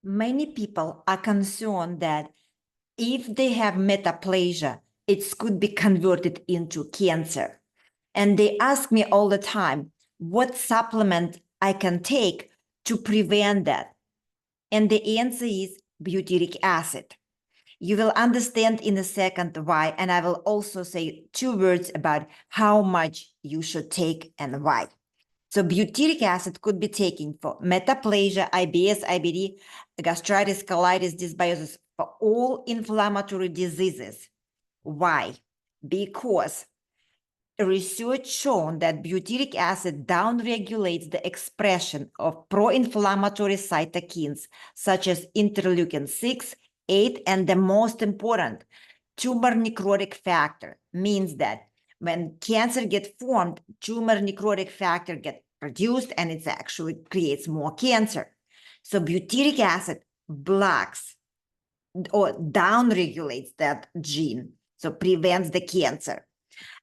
Many people are concerned that if they have metaplasia, it could be converted into cancer. And they ask me all the time, what supplement I can take to prevent that? And the answer is butyric acid. You will understand in a second why, and I will also say 2 words about how much you should take and why. So butyric acid could be taken for metaplasia, IBS, IBD, gastritis, colitis, dysbiosis, for all inflammatory diseases. Why? Because research shown that butyric acid downregulates the expression of pro-inflammatory cytokines such as interleukin-6, 8, and the most important, tumor necrotic factor, means that when cancer gets formed, tumor necrotic factor gets produced and it actually creates more cancer. So butyric acid blocks or downregulates that gene, so prevents the cancer.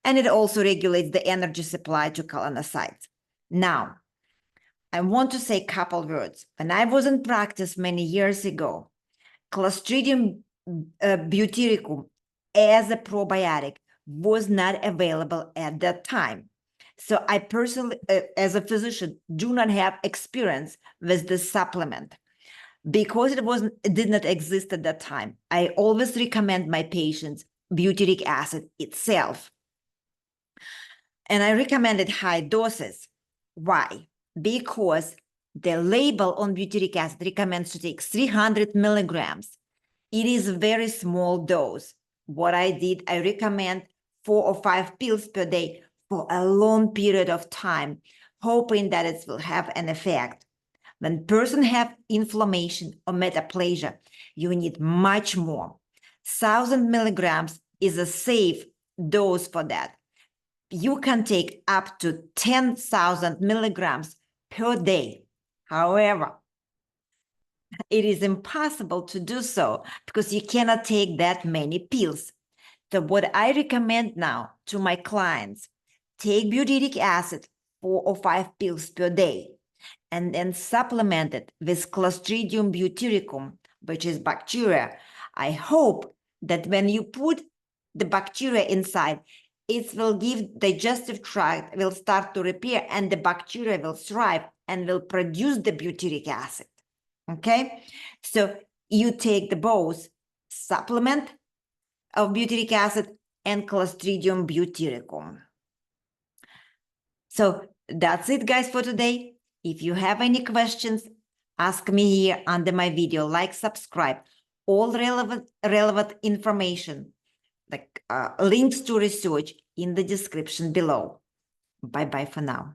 And it also regulates the energy supply to colonocytes. Now, I want to say a couple words. When I was in practice many years ago, Clostridium butyricum as a probiotic was not available at that time. So I personally, as a physician, do not have experience with this supplement. Because it did not exist at that time, I always recommend my patients butyric acid itself. And I recommended high doses. Why? Because the label on butyric acid recommends to take 300 milligrams. It is a very small dose. What I did, I recommend 4 or 5 pills per day for a long period of time, hoping that it will have an effect. When person have inflammation or metaplasia, you need much more. 1,000 milligrams is a safe dose for that. You can take up to 10,000 milligrams per day. However, it is impossible to do so because you cannot take that many pills. So what I recommend now to my clients, take butyric acid 4 or 5 pills per day, and then supplement it with Clostridium butyricum, which is bacteria. I hope that when you put the bacteria inside, it will give digestive tract, will start to repair, and the bacteria will thrive and will produce the butyric acid. Okay, so you take the both supplement of butyric acid and Clostridium butyricum. So that's it, guys, for today. If you have any questions, ask me here under my video, like, subscribe, all relevant information, like links to research in the description below. Bye-bye for now.